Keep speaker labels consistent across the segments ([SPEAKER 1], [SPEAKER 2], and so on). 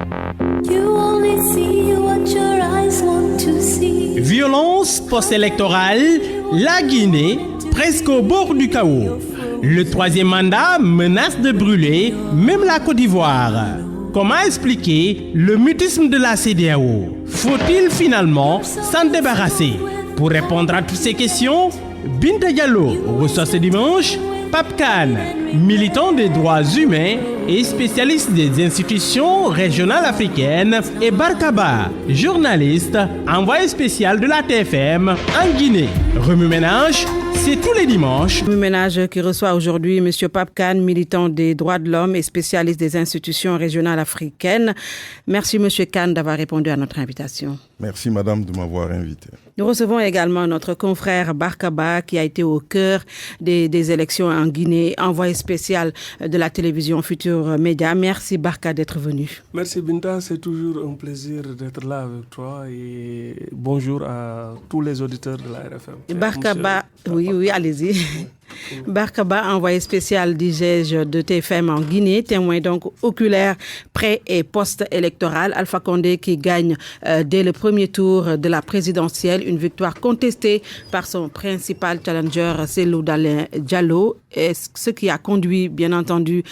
[SPEAKER 1] You only see what your eyes want to see.
[SPEAKER 2] Violence post-électorale, la Guinée presque au bord du chaos. Le troisième mandat menace de brûler même la Côte d'Ivoire. Comment expliquer le mutisme de la CEDEAO? Faut-il finalement s'en débarrasser? Pour répondre à toutes ces questions, Binta Diallo reçoit ce dimanche Pape Kane, militant des droits humains et spécialiste des institutions régionales africaines, et Barkaba, journaliste, envoyé spécial de la TFM en Guinée. Remue-ménage, c'est tous les dimanches.
[SPEAKER 3] Remue-ménage qui reçoit aujourd'hui M. Pape Kane, militant des droits de l'homme et spécialiste des institutions régionales africaines. Merci M. Kane d'avoir répondu à notre invitation.
[SPEAKER 4] Merci Madame de m'avoir invité.
[SPEAKER 3] Nous recevons également notre confrère Barkaba qui a été au cœur des élections en Guinée, envoyé spécial de la télévision Futur Média. Merci Barka d'être venu.
[SPEAKER 5] Merci Binta, c'est toujours un plaisir d'être là avec toi et bonjour à tous les auditeurs de la RFM.
[SPEAKER 3] Barkaba, oui, allez-y. Barkaba, envoyé spécial du GEJ de TFM en Guinée, témoin donc oculaire pré- et post-électoral. Alpha Condé qui gagne dès le premier tour de la présidentielle, une victoire contestée par son principal challenger, Cellou Dalein Diallo, et ce qui a conduit, bien entendu,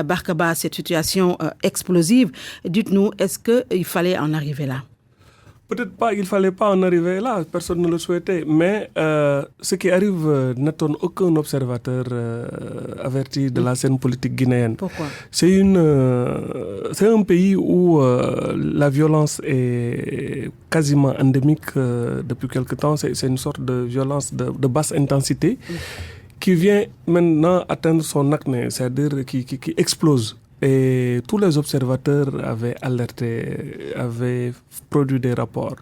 [SPEAKER 3] Barkaba à cette situation explosive. Dites-nous, est-ce qu'il fallait en arriver là?
[SPEAKER 5] Peut-être pas, il ne fallait pas en arriver là, personne ne le souhaitait, mais ce qui arrive n'étonne aucun observateur averti de la scène politique guinéenne.
[SPEAKER 3] Pourquoi?
[SPEAKER 5] C'est un pays où la violence est quasiment endémique depuis quelque temps. C'est une sorte de violence de basse intensité qui vient maintenant atteindre son acné, c'est-à-dire qui explose. Et tous les observateurs avaient alerté, avaient produit des rapports.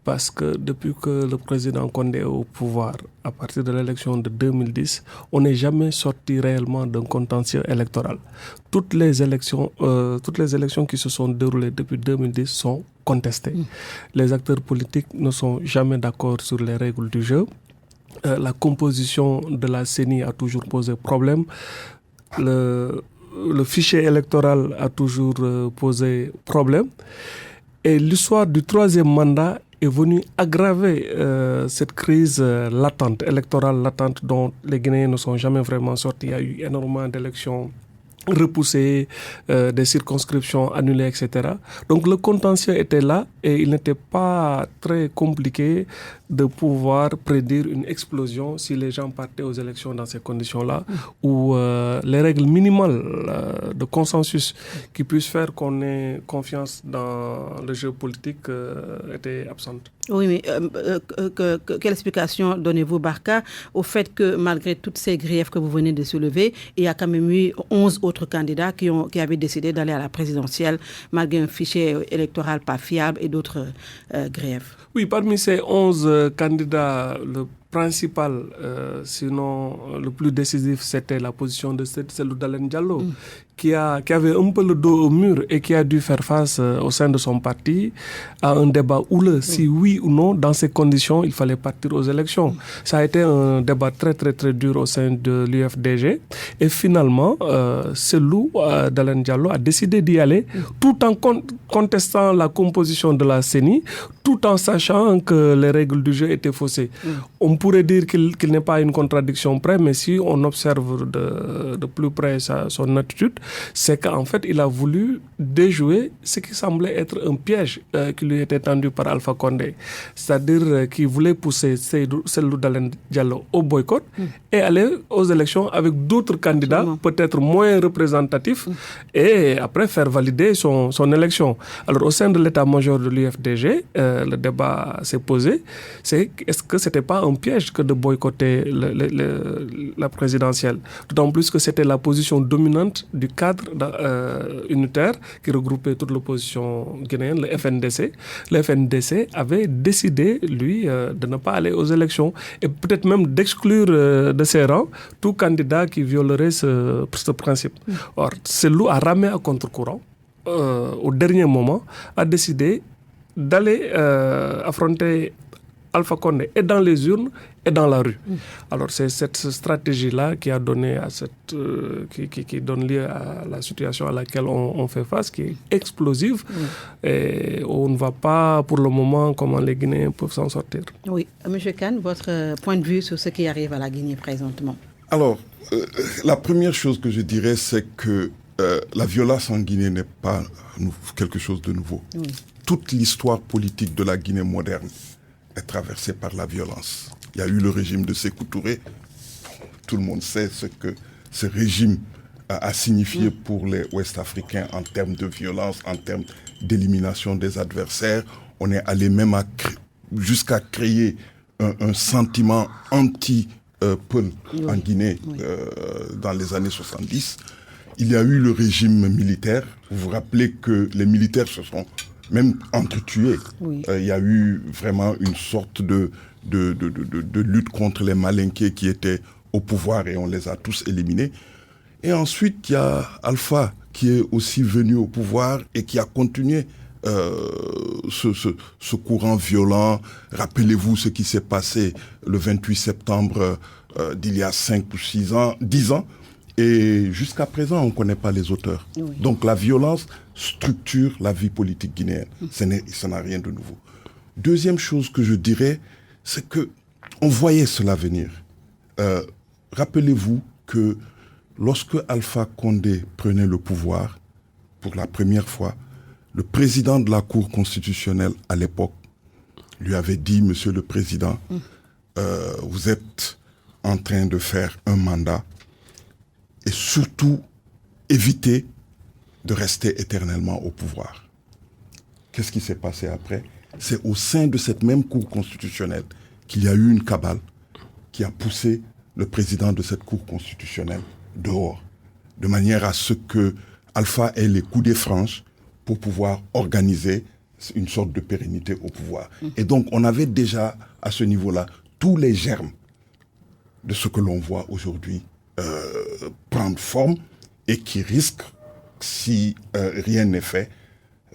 [SPEAKER 5] Parce que depuis que le président Condé est au pouvoir, à partir de l'élection de 2010, on n'est jamais sorti réellement d'un contentieux électoral. Toutes les élections qui se sont déroulées depuis 2010 sont contestées. Les acteurs politiques ne sont jamais d'accord sur les règles du jeu. La composition de la CENI a toujours posé problème. Le fichier électoral a toujours posé problème. Et l'histoire du troisième mandat est venue aggraver cette crise électorale latente dont les Guinéens ne sont jamais vraiment sortis. Il y a eu énormément d'élections repoussées, des circonscriptions annulées, etc. Donc le contentieux était là et il n'était pas très compliqué de pouvoir prédire une explosion si les gens partaient aux élections dans ces conditions-là, où les règles minimales de consensus qui puissent faire qu'on ait confiance dans le jeu politique étaient absentes.
[SPEAKER 3] Oui, mais quelle explication donnez-vous, Barka, au fait que malgré tous ces griefs que vous venez de soulever, il y a quand même eu 11 autres candidats qui avaient décidé d'aller à la présidentielle malgré un fichier électoral pas fiable et d'autres griefs?
[SPEAKER 5] Oui, parmi ces 11 candidats, le principal, sinon le plus décisif, c'était la position de Cellou Dalein Diallo, qui avait un peu le dos au mur et qui a dû faire face au sein de son parti à un débat houleux, si oui ou non, dans ces conditions, il fallait partir aux élections. Ça a été un débat très très très dur au sein de l'UFDG et finalement, Cellou Dalein Diallo a décidé d'y aller tout en contestant la composition de la CENI, tout en sachant que les règles du jeu étaient faussées. On pourrait dire qu'il n'est pas une contradiction près, mais si on observe de plus près son attitude, c'est qu'en fait, il a voulu déjouer ce qui semblait être un piège qui lui était tendu par Alpha Condé. C'est-à-dire qu'il voulait pousser Cellou Dalein Diallo au boycott et aller aux élections avec d'autres candidats, peut-être moins représentatifs, et après faire valider son élection. Alors, au sein de l'état-major de l'UFDG, le débat s'est posé, est-ce que ce n'était pas un piège que de boycotter la présidentielle? D'autant plus que c'était la position dominante du cadre unitaire qui regroupait toute l'opposition guinéenne, le FNDC. Le FNDC avait décidé, lui, de ne pas aller aux élections et peut-être même d'exclure de ses rangs tout candidat qui violerait ce principe. Or, Cellou a ramé à contre-courant, au dernier moment, a décidé d'aller affronter Alpha Condé est dans les urnes et dans la rue. Alors c'est cette stratégie-là qui a donné à qui donne lieu à la situation à laquelle on fait face, qui est explosive, et on ne voit pas pour le moment comment les Guinéens peuvent s'en sortir.
[SPEAKER 3] Oui, M. Kane, votre point de vue sur ce qui arrive à la Guinée présentement?
[SPEAKER 4] Alors, la première chose que je dirais, c'est que la violence en Guinée n'est pas quelque chose de nouveau. Oui. Toute l'histoire politique de la Guinée moderne est traversée par la violence. Il y a eu le régime de Sékou Touré. Tout le monde sait ce que ce régime a signifié pour les Ouest-Africains en termes de violence, en termes d'élimination des adversaires. On est allé même jusqu'à créer un sentiment anti-Peul en Guinée dans les années 70. Il y a eu le régime militaire. Vous vous rappelez que les militaires se sont même entretués. Oui. Il y a eu vraiment une sorte de lutte contre les malinqués qui étaient au pouvoir et on les a tous éliminés. Et ensuite, il y a Alpha qui est aussi venu au pouvoir et qui a continué ce courant violent. Rappelez-vous ce qui s'est passé le 28 septembre d'il y a 10 ans. Et jusqu'à présent, on ne connaît pas les auteurs. Oui. Donc la violence structure la vie politique guinéenne. Ça n'a rien de nouveau. Deuxième chose que je dirais, c'est qu'on voyait cela venir. Rappelez-vous que lorsque Alpha Condé prenait le pouvoir, pour la première fois, le président de la Cour constitutionnelle à l'époque lui avait dit, Monsieur le Président, vous êtes en train de faire un mandat et surtout éviter de rester éternellement au pouvoir. Qu'est-ce qui s'est passé après? C'est au sein de cette même Cour constitutionnelle qu'il y a eu une cabale qui a poussé le président de cette Cour constitutionnelle dehors, de manière à ce que Alpha ait les coudées franches pour pouvoir organiser une sorte de pérennité au pouvoir. Et donc, on avait déjà, à ce niveau-là, tous les germes de ce que l'on voit aujourd'hui prendre forme et qui risque, si rien n'est fait,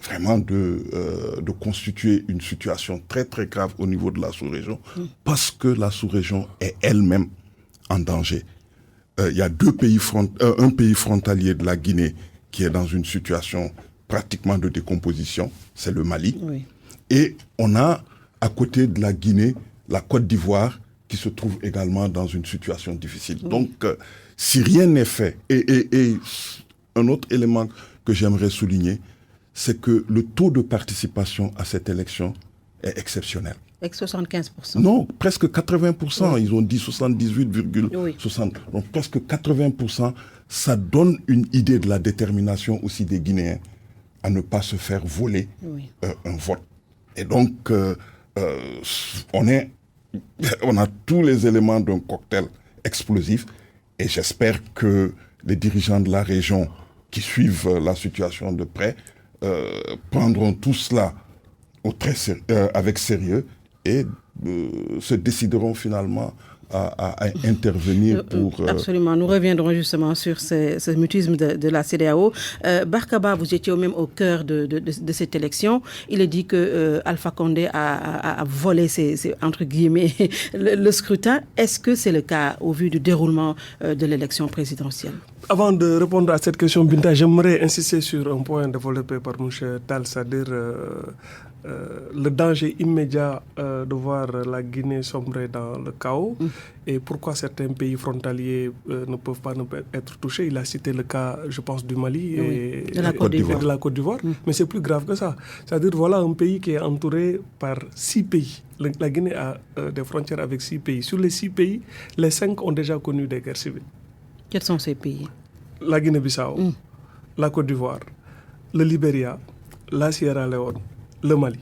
[SPEAKER 4] vraiment de constituer une situation très très grave au niveau de la sous-région, parce que la sous-région est elle-même en danger. Il y a un pays frontalier de la Guinée qui est dans une situation pratiquement de décomposition, c'est le Mali. Oui. Et on a à côté de la Guinée la Côte d'Ivoire qui se trouve également dans une situation difficile. Oui. Donc, si rien n'est fait, et un autre élément que j'aimerais souligner, c'est que le taux de participation à cette élection est exceptionnel.
[SPEAKER 3] Avec 75%.
[SPEAKER 4] Non, presque 80%. Oui. Ils ont dit 78,60%. Donc presque 80%. Ça donne une idée de la détermination aussi des Guinéens à ne pas se faire voler un vote. Et donc, on a tous les éléments d'un cocktail explosif. Et j'espère que les dirigeants de la région qui suivent la situation de près prendront tout cela avec sérieux et se décideront finalement à intervenir pour...
[SPEAKER 3] Absolument, nous reviendrons justement sur ce mutisme de la CEDEAO. Barkaba, vous étiez même au cœur de cette élection. Il est dit que Alpha Condé a volé, entre guillemets, le scrutin. Est-ce que c'est le cas au vu du déroulement de l'élection présidentielle?
[SPEAKER 5] Avant de répondre à cette question, Binta, j'aimerais insister sur un point développé par M. Tal, c'est-à-dire le danger immédiat de voir la Guinée sombrer dans le chaos et pourquoi certains pays frontaliers ne peuvent pas être touchés. Il a cité le cas, je pense, du Mali et de la Côte d'Ivoire. Mais c'est plus grave que ça. C'est-à-dire, voilà un pays qui est entouré par 6 pays. La Guinée a des frontières avec 6 pays. Sur les 6 pays, les 5 ont déjà connu des guerres civiles.
[SPEAKER 3] Quels sont ces pays?
[SPEAKER 5] La Guinée-Bissau, la Côte d'Ivoire, le Libéria, la Sierra Leone, le Mali.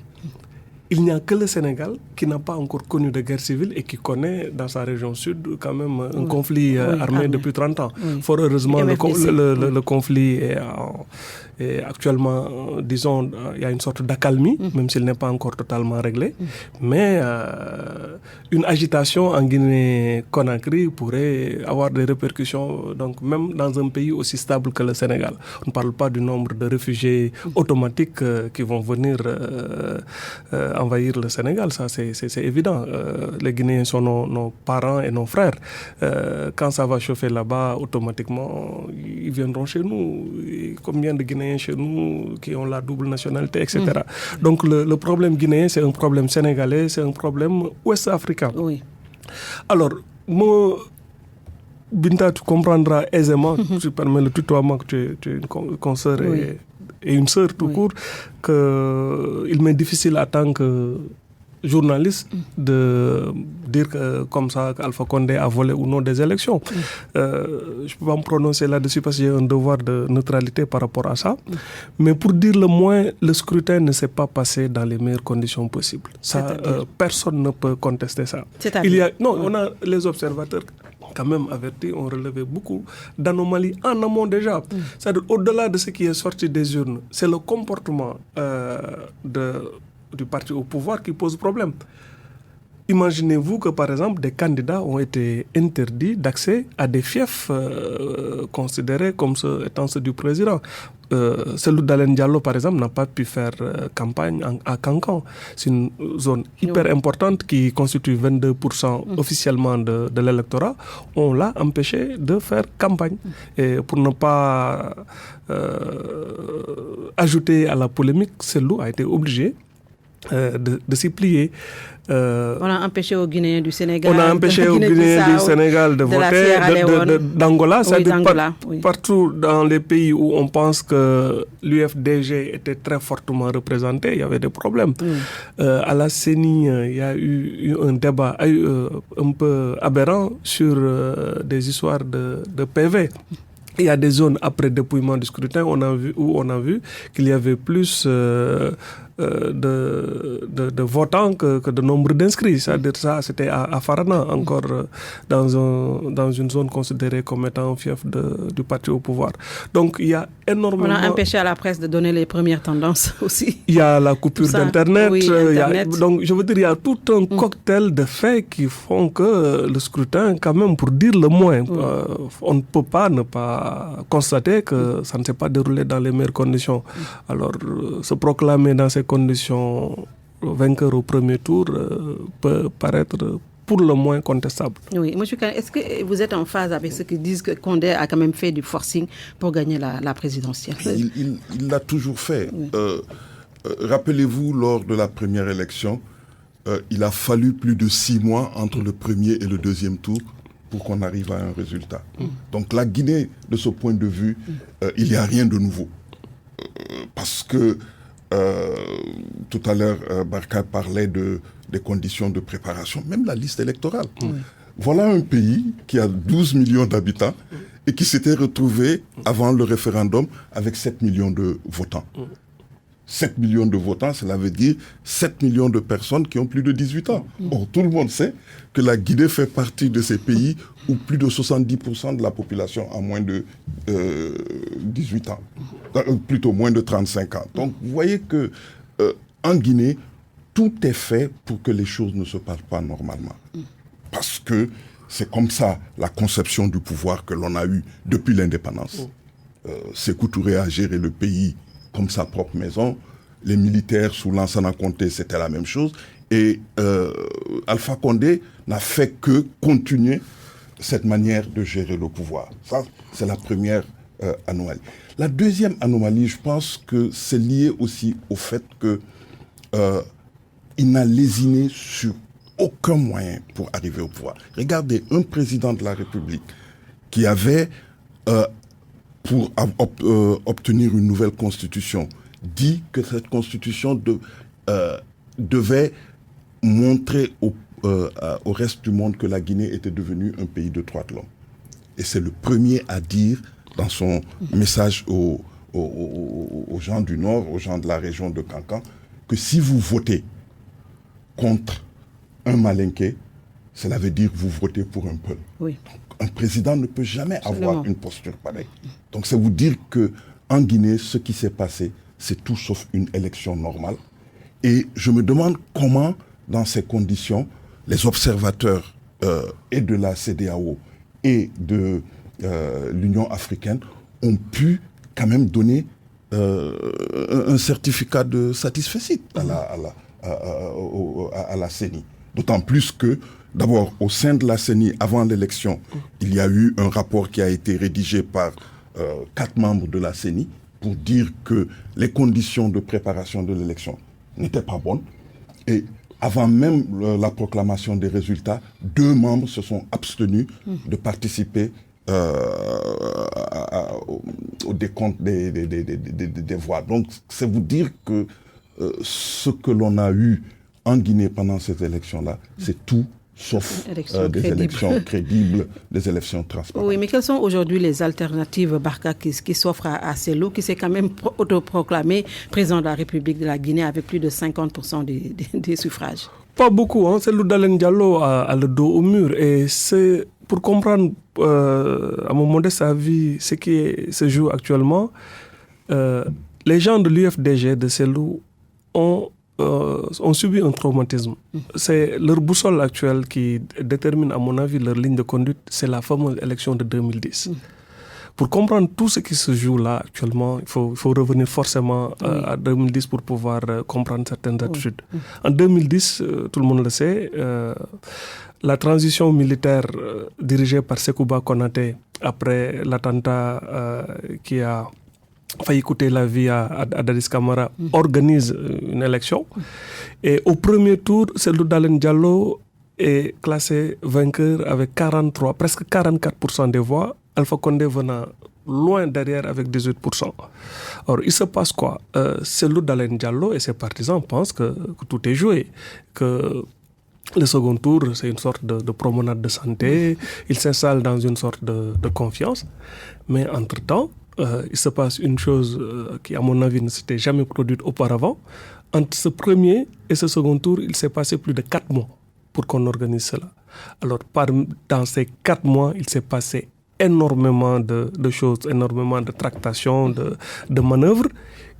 [SPEAKER 5] Il n'y a que le Sénégal qui n'a pas encore connu de guerre civile et qui connaît dans sa région sud quand même un conflit armé depuis 30 ans. Fort heureusement, le conflit est actuellement, disons, il y a une sorte d'accalmie, même s'il n'est pas encore totalement réglé. Mais une agitation en Guinée-Conakry pourrait avoir des répercussions, donc même dans un pays aussi stable que le Sénégal. On ne parle pas du nombre de réfugiés automatiques qui vont venir envahir le Sénégal, ça c'est évident. Les Guinéens sont nos parents et nos frères. Quand ça va chauffer là-bas, automatiquement, ils viendront chez nous. Et combien de Guinéens chez nous qui ont la double nationalité, etc. Donc le problème guinéen, c'est un problème sénégalais, c'est un problème ouest-africain.
[SPEAKER 3] Oui.
[SPEAKER 5] Alors, moi, Binta, tu comprendras aisément, je permets le tutoiement, que tu es une consoeur et une sœur tout court, qu'il m'est difficile en tant que journaliste de dire que, comme ça qu'Alpha Condé a volé ou non des élections. Je ne peux pas me prononcer là-dessus parce que j'ai un devoir de neutralité par rapport à ça. Mais pour dire le moins, le scrutin ne s'est pas passé dans les meilleures conditions possibles. Ça, personne ne peut contester ça. On a les observateurs quand même avertis, ont relevé beaucoup d'anomalies en amont déjà. C'est-à-dire, au-delà de ce qui est sorti des urnes, c'est le comportement du parti au pouvoir qui pose problème. Imaginez-vous que, par exemple, des candidats ont été interdits d'accès à des fiefs considérés comme étant ceux du président. Celui d'Alain Diallo, par exemple, n'a pas pu faire campagne à Kankan. C'est une zone hyper importante qui constitue 22% officiellement de l'électorat. On l'a empêché de faire campagne. Et pour ne pas ajouter à la polémique, Selou a été obligé de s'y plier.
[SPEAKER 3] On a empêché aux Guinéens du Sénégal.
[SPEAKER 5] On a empêché aux Guinéens du Sénégal de voter, d'Angola. C'est-à-dire partout dans les pays où on pense que l'UFDG était très fortement représenté, il y avait des problèmes. À la CENI, il y a eu un débat un peu aberrant sur des histoires de PV. Il y a des zones après dépouillement du scrutin où on a vu qu'il y avait plus de votants que de nombre d'inscrits. C'est-à-dire ça, c'était à Farana, encore dans une zone considérée comme étant un fief du parti au pouvoir. Donc il y a énormément...
[SPEAKER 3] On a empêché à la presse de donner les premières tendances aussi.
[SPEAKER 5] Il y a la coupure d'Internet.
[SPEAKER 3] Oui, Internet.
[SPEAKER 5] Donc je veux dire, il y a tout un cocktail de faits qui font que le scrutin, quand même, pour dire le moins, on ne peut pas ne pas constater que ça ne s'est pas déroulé dans les meilleures conditions. Alors, se proclamer dans ces conditions vainqueur au premier tour peut paraître pour le moins contestable.
[SPEAKER 3] Oui, M. Kane, est-ce que vous êtes en phase avec ceux qui disent que Condé a quand même fait du forcing pour gagner la présidentielle?
[SPEAKER 4] Il l'a toujours fait. Oui. Rappelez-vous, lors de la première élection, il a fallu plus de 6 mois entre le premier et le deuxième tour pour qu'on arrive à un résultat. Donc la Guinée, de ce point de vue, il n'y a rien de nouveau. Parce que tout à l'heure, Barka parlait des conditions de préparation, même la liste électorale. Voilà un pays qui a 12 millions d'habitants et qui s'était retrouvé avant le référendum avec 7 millions de votants. 7 millions de votants, cela veut dire 7 millions de personnes qui ont plus de 18 ans. Or, tout le monde sait que la Guinée fait partie de ces pays où plus de 70% de la population a moins de 18 ans. Plutôt moins de 35 ans. Donc, vous voyez que en Guinée, tout est fait pour que les choses ne se passent pas normalement. Parce que c'est comme ça la conception du pouvoir que l'on a eue depuis l'indépendance. Sékou Touré a géré le pays comme sa propre maison. Les militaires sous Lansana Conté, c'était la même chose. Et Alpha Condé n'a fait que continuer cette manière de gérer le pouvoir. Ça, c'est la première anomalie. La deuxième anomalie, je pense que c'est lié aussi au fait que il n'a lésiné sur aucun moyen pour arriver au pouvoir. Regardez, un président de la République qui avait, pour obtenir une nouvelle constitution, dit que cette constitution devait montrer au reste du monde que la Guinée était devenue un pays de droits de l'homme. Et c'est le premier à dire dans son message aux gens du Nord, aux gens de la région de Kankan, que si vous votez contre un Malinké, cela veut dire que vous votez pour un peuple.
[SPEAKER 3] Oui.
[SPEAKER 4] Un président ne peut jamais avoir une posture pareille. Donc c'est vous dire qu'en Guinée, ce qui s'est passé, c'est tout sauf une élection normale. Et je me demande comment, dans ces conditions, les observateurs et de la CEDEAO et de l'Union africaine ont pu quand même donner un certificat de satisfecit à la CENI. D'autant plus que, d'abord, au sein de la CENI, avant l'élection, il y a eu un rapport qui a été rédigé par 4 membres de la CENI pour dire que les conditions de préparation de l'élection n'étaient pas bonnes. Et avant même la proclamation des résultats, 2 membres se sont abstenus de participer au décompte des voix. Donc, c'est vous dire que ce que l'on a eu en Guinée pendant ces élections-là, c'est tout sauf des élections crédibles, des élections transparentes.
[SPEAKER 3] Oui, mais quelles sont aujourd'hui les alternatives, Barka, qui s'offrent à Cellou, qui s'est quand même autoproclamé président de la République de la Guinée avec plus de 50% des suffrages?
[SPEAKER 5] Pas beaucoup, hein. Cellou Dalein Diallo a le dos au mur. Et c'est pour comprendre, à mon modeste avis, ce qui se joue actuellement. Les gens de l'UFDG, de Cellou, ont subi un traumatisme. C'est leur boussole actuelle qui détermine, à mon avis, leur ligne de conduite, c'est la fameuse élection de 2010. Pour comprendre tout ce qui se joue là actuellement, il faut revenir forcément à 2010 pour pouvoir comprendre certaines attitudes. En 2010, tout le monde le sait, la transition militaire dirigée par Sekouba Konaté après l'attentat qui a failli coûter la vie à Dadis Camara, organise une élection. Et au premier tour, Cellou Dalein Diallo est classé vainqueur avec 43, presque 44% des voix. Alpha Condé venant loin derrière avec 18%. Or, il se passe quoi? Cellou Dalein Diallo et ses partisans pensent que tout est joué, que le second tour, c'est une sorte de promenade de santé. Il s'installe dans une sorte de confiance. Mais entre-temps, il se passe une chose qui, à mon avis, ne s'était jamais produite auparavant. Entre ce premier et ce second tour, il s'est passé plus de 4 mois pour qu'on organise cela. Alors, dans ces 4 mois, il s'est passé énormément de choses, énormément de tractations, de manœuvres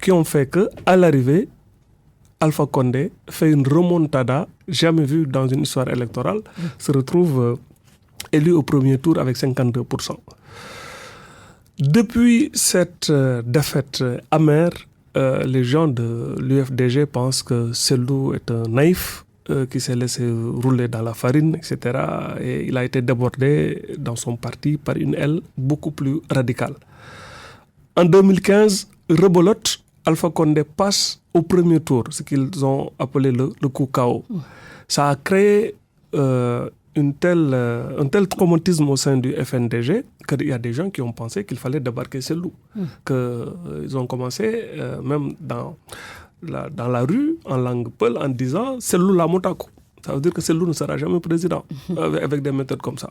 [SPEAKER 5] qui ont fait qu'à l'arrivée, Alpha Condé fait une remontada jamais vue dans une histoire électorale, se retrouve élu au premier tour avec 52%. Depuis cette défaite amère, les gens de l'UFDG pensent que Cellou est un naïf qui s'est laissé rouler dans la farine, etc. Et il a été débordé dans son parti par une aile beaucoup plus radicale. En 2015, rebelote, Alpha Condé passe au premier tour, ce qu'ils ont appelé le coup KO. Ça a créé un tel traumatisme au sein du FNDG qu'il y a des gens qui ont pensé qu'il fallait débarquer Cellou. Ils ont commencé, même dans la rue, en langue peul, en disant « Cellou la Motako ». Ça veut dire que Cellou ne sera jamais président avec des méthodes comme ça.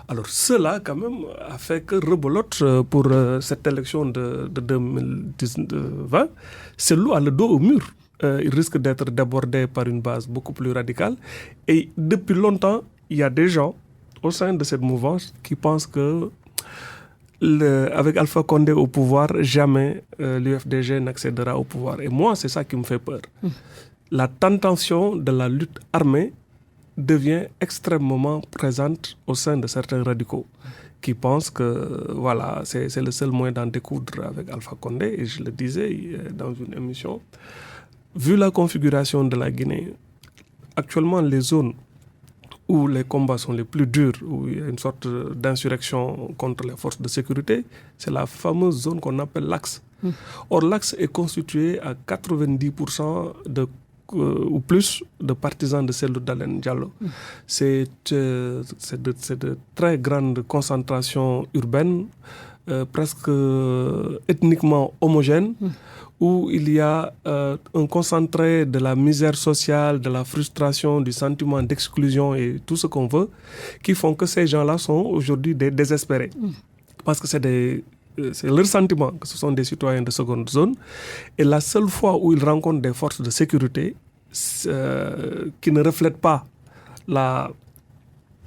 [SPEAKER 5] Alors cela, quand même, a fait que rebelote pour cette élection de 2020. Cellou a le dos au mur. Il risque d'être débordé par une base beaucoup plus radicale. Et depuis longtemps, il y a des gens au sein de cette mouvance qui pensent que avec Alpha Condé au pouvoir, jamais l'UFDG n'accédera au pouvoir. Et moi, c'est ça qui me fait peur. La tentation de la lutte armée devient extrêmement présente au sein de certains radicaux qui pensent que voilà, c'est le seul moyen d'en découdre avec Alpha Condé. Et je le disais dans une émission, vu la configuration de la Guinée, actuellement les zones où les combats sont les plus durs, où il y a une sorte d'insurrection contre les forces de sécurité, c'est la fameuse zone qu'on appelle l'axe. Or, l'axe est constitué à 90% ou plus de partisans de Cellou Dalein Diallo. C'est de très grandes concentrations urbaines, presque ethniquement homogènes, où il y a un concentré de la misère sociale, de la frustration, du sentiment d'exclusion et tout ce qu'on veut, qui font que ces gens-là sont aujourd'hui désespérés. Parce que c'est leur sentiment que ce sont des citoyens de seconde zone. Et la seule fois où ils rencontrent des forces de sécurité qui ne reflètent pas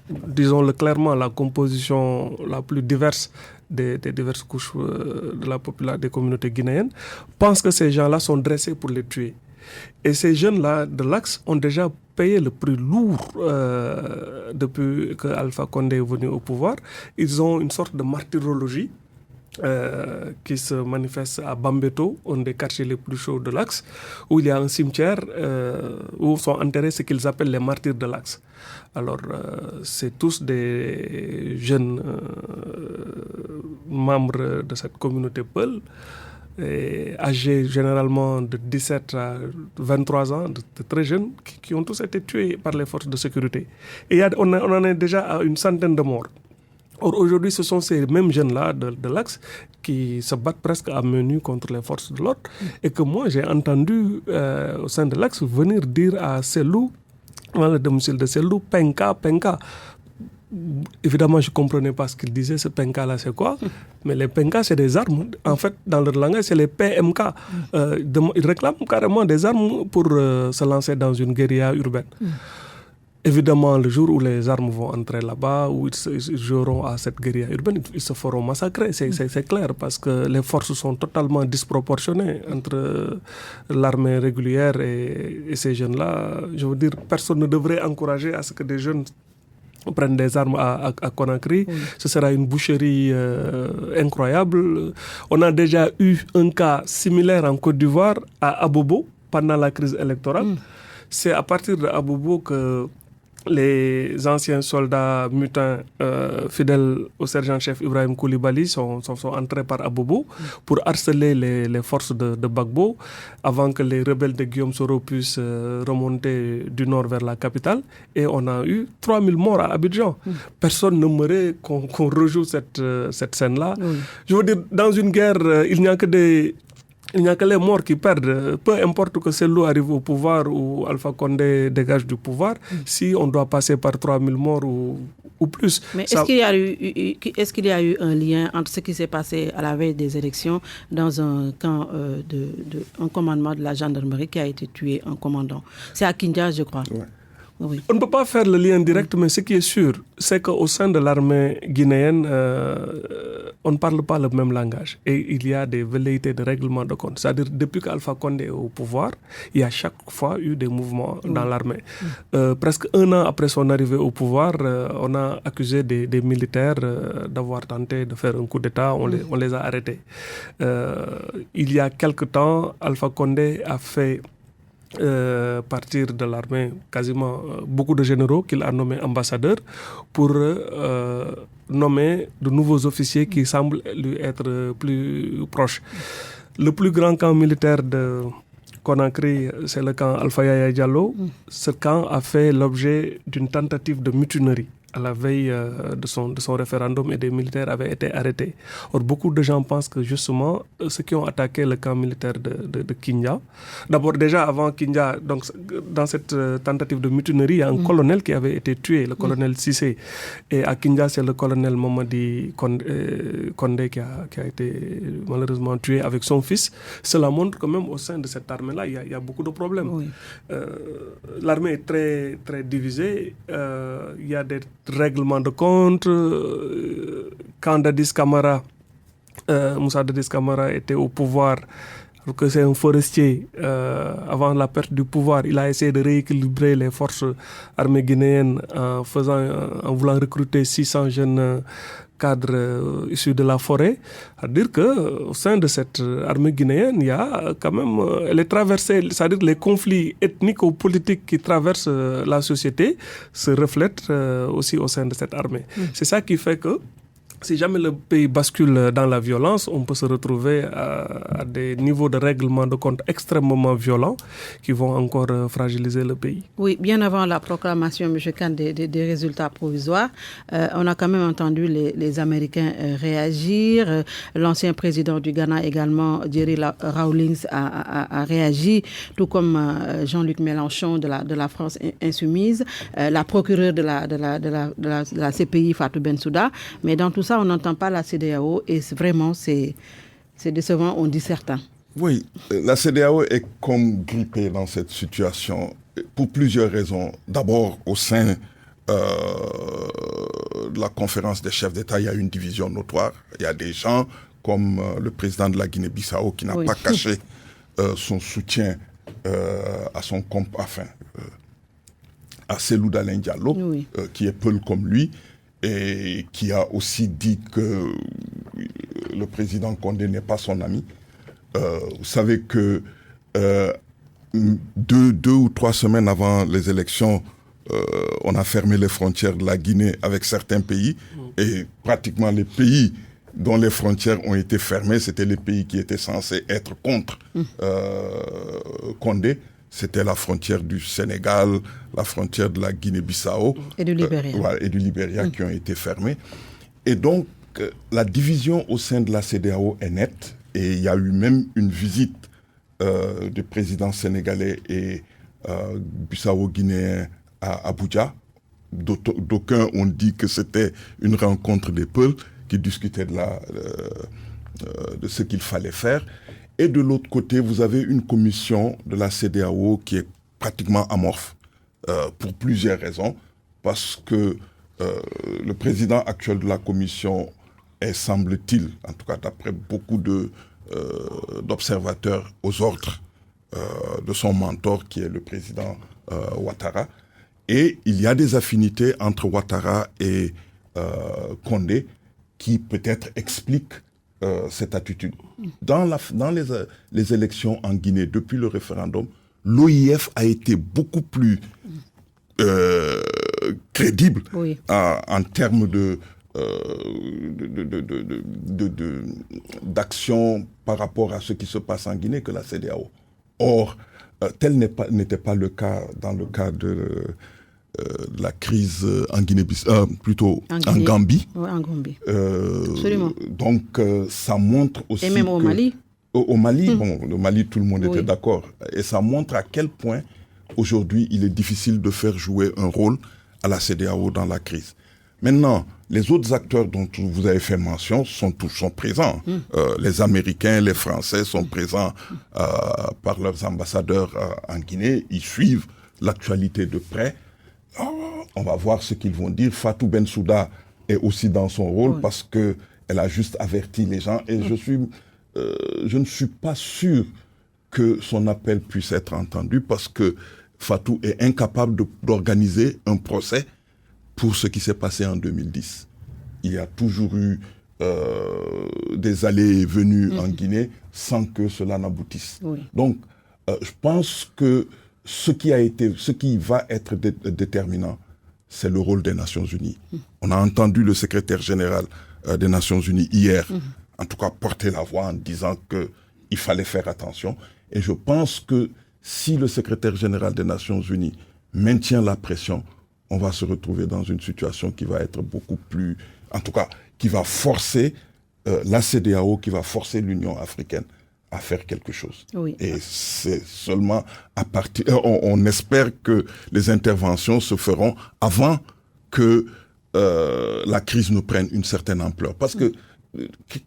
[SPEAKER 5] disons-le clairement, la composition la plus diverse des diverses couches de la population, des communautés guinéennes, pensent que ces gens-là sont dressés pour les tuer. Et ces jeunes-là de l'Axe ont déjà payé le prix lourd depuis que Alpha Condé est venu au pouvoir. Ils ont une sorte de martyrologie qui se manifeste à Bambeto, un des quartiers les plus chauds de l'Axe, où il y a un cimetière où sont enterrés ce qu'ils appellent les martyrs de l'Axe. Alors, c'est tous des jeunes membres de cette communauté Peul, âgés généralement de 17 à 23 ans, de très jeunes, qui ont tous été tués par les forces de sécurité. Et on en est déjà à une centaine de morts. Or, aujourd'hui, ce sont ces mêmes jeunes-là de l'Axe qui se battent presque à main nue contre les forces de l'ordre. Et que moi, j'ai entendu au sein de l'Axe venir dire à Selou, le domicile de Selou, Penka, Penka. Évidemment, je ne comprenais pas ce qu'il disait, ce Penka-là, c'est quoi? Mais les Penka, c'est des armes. En fait, dans leur langage, c'est les PMK. Ils réclament carrément des armes pour se lancer dans une guérilla urbaine. Évidemment, le jour où les armes vont entrer là-bas, où ils joueront à cette guérilla urbaine, ils se feront massacrer, c'est clair, parce que les forces sont totalement disproportionnées entre l'armée régulière et ces jeunes-là. Je veux dire, personne ne devrait encourager à ce que des jeunes prennent des armes à Conakry. Ce sera une boucherie incroyable. On a déjà eu un cas similaire en Côte d'Ivoire, à Abobo, pendant la crise électorale. C'est à partir de Abobo que les anciens soldats mutins fidèles au sergent-chef Ibrahim Koulibaly sont entrés par Abobo pour harceler les forces de Gbagbo avant que les rebelles de Guillaume Soro puissent remonter du nord vers la capitale. Et on a eu 3000 morts à Abidjan. Personne n'aimerait qu'on rejoue cette scène-là. Je veux dire, dans une guerre, il n'y a que les morts qui perdent. Peu importe que Selou arrive au pouvoir ou Alpha Condé dégage du pouvoir, si on doit passer par 3000 morts ou plus.
[SPEAKER 3] Mais est-ce qu'il y a eu un lien entre ce qui s'est passé à la veille des élections dans un camp un commandement de la gendarmerie qui a été tué, un commandant? C'est à Kindia, je crois.
[SPEAKER 4] Ouais.
[SPEAKER 3] Oui.
[SPEAKER 5] On ne peut pas faire le lien direct, mais ce qui est sûr, c'est qu'au sein de l'armée guinéenne, on ne parle pas le même langage. Et il y a des velléités de règlement de compte. C'est-à-dire, depuis qu'Alpha Condé est au pouvoir, il y a chaque fois eu des mouvements dans l'armée. Presque un an après son arrivée au pouvoir, on a accusé des militaires d'avoir tenté de faire un coup d'État. On les a arrêtés. Il y a quelque temps, Alpha Condé a fait partir de l'armée quasiment beaucoup de généraux qu'il a nommés ambassadeurs pour nommer de nouveaux officiers qui semblent lui être plus proches. Le plus grand camp militaire de Conakry, c'est le camp Alpha Yaya Diallo. Ce camp a fait l'objet d'une tentative de mutinerie à la veille de son référendum et des militaires avaient été arrêtés. Or, beaucoup de gens pensent que justement, ceux qui ont attaqué le camp militaire de Kindia, d'abord déjà avant Kindia, donc dans cette tentative de mutinerie, il y a un colonel qui avait été tué, le colonel Cissé. Et à Kindia, c'est le colonel Mamadi Condé qui a été malheureusement tué avec son fils. Cela montre que même au sein de cette armée-là, il y a beaucoup de problèmes. Oui. L'armée est très, très divisée. Il y a des règlement de compte. Quand Dadis Camara, Moussa Dadis Camara était au pouvoir, alors que c'est un forestier, avant la perte du pouvoir, il a essayé de rééquilibrer les forces armées guinéennes en voulant recruter 600 jeunes cadres issus de la forêt. C'est-à-dire qu'au sein de cette armée guinéenne, il y a quand même, elle est traversée, c'est-à-dire les conflits ethnico-politiques qui traversent la société se reflètent aussi au sein de cette armée. C'est ça qui fait que si jamais le pays bascule dans la violence, on peut se retrouver à des niveaux de règlement de compte extrêmement violents qui vont encore fragiliser le pays. Oui,
[SPEAKER 3] bien avant la proclamation, M. Khan, des résultats provisoires, on a quand même entendu les Américains réagir. L'ancien président du Ghana également, Jerry Rawlings, a réagi, tout comme Jean-Luc Mélenchon de la France insoumise, la procureure de la CPI, Fatou Bensouda. Mais dans tout ça, on n'entend pas la CEDEAO et vraiment, c'est décevant, on dit certains.
[SPEAKER 4] Oui, la CEDEAO est comme grippée dans cette situation pour plusieurs raisons. D'abord, au sein de la conférence des chefs d'État, il y a une division notoire. Il y a des gens comme le président de la Guinée-Bissau qui n'a pas caché son soutien à Selou Dalein Diallo, qui est Peul comme lui, et qui a aussi dit que le président Condé n'est pas son ami. Vous savez que 2 ou 3 semaines avant les élections, on a fermé les frontières de la Guinée avec certains pays. Et pratiquement les pays dont les frontières ont été fermées, c'était les pays qui étaient censés être contre Condé. C'était la frontière du Sénégal, la frontière de la Guinée-Bissau.
[SPEAKER 3] Et du Libéria.
[SPEAKER 4] Et du Libéria qui ont été fermées. Et donc, la division au sein de la CEDEAO est nette. Et il y a eu même une visite du président sénégalais et bissau-guinéen à Abuja. D'aucuns ont dit que c'était une rencontre des peuples qui discutaient de ce qu'il fallait faire. Et de l'autre côté, vous avez une commission de la CEDEAO qui est pratiquement amorphe pour plusieurs raisons. Parce que le président actuel de la commission est, semble-t-il, en tout cas d'après beaucoup d'observateurs, aux ordres de son mentor qui est le président Ouattara. Et il y a des affinités entre Ouattara et Condé qui peut-être expliquent cette attitude. Dans les élections en Guinée, depuis le référendum, l'OIF a été beaucoup plus crédible en termes d'action par rapport à ce qui se passe en Guinée que la CEDEAO. Or, tel n'était pas le cas dans le cas de la crise en plutôt en Gambie.
[SPEAKER 3] Oui, en Gambie. Absolument.
[SPEAKER 4] Donc, ça montre aussi.
[SPEAKER 3] Et même au Mali.
[SPEAKER 4] Au Mali, bon, le Mali, tout le monde était d'accord. Et ça montre à quel point, aujourd'hui, il est difficile de faire jouer un rôle à la CEDEAO dans la crise. Maintenant, les autres acteurs dont vous avez fait mention sont présents. Les Américains, les Français sont présents par leurs ambassadeurs en Guinée. Ils suivent l'actualité de près. On va voir ce qu'ils vont dire. Fatou Bensouda est aussi dans son rôle parce qu'elle a juste averti les gens. Et je ne suis pas sûr que son appel puisse être entendu parce que Fatou est incapable d'organiser un procès pour ce qui s'est passé en 2010. Il y a toujours eu des allées et venues en Guinée sans que cela n'aboutisse. Donc, je pense que ce qui va être déterminant, c'est le rôle des Nations Unies. On a entendu le secrétaire général des Nations Unies hier, en tout cas porter la voix en disant qu'il fallait faire attention. Et je pense que si le secrétaire général des Nations Unies maintient la pression, on va se retrouver dans une situation qui va être beaucoup plus... En tout cas, qui va forcer la CEDEAO, qui va forcer l'Union africaine à faire quelque chose. Et c'est seulement à partir... On espère que les interventions se feront avant que la crise ne prenne une certaine ampleur. Parce que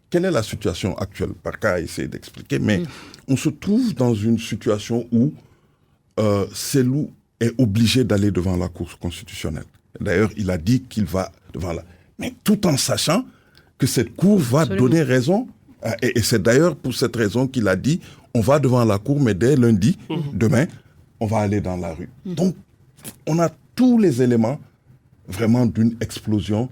[SPEAKER 4] quelle est la situation actuelle? Barka a essayé d'expliquer, mais on se trouve dans une situation où Cellou est obligé d'aller devant la Cour constitutionnelle. D'ailleurs, il a dit qu'il va devant la... Mais tout en sachant que cette Cour va donner raison. Et c'est d'ailleurs pour cette raison qu'il a dit on va devant la Cour, mais dès lundi, demain, on va aller dans la rue. Donc, on a tous les éléments vraiment d'une explosion,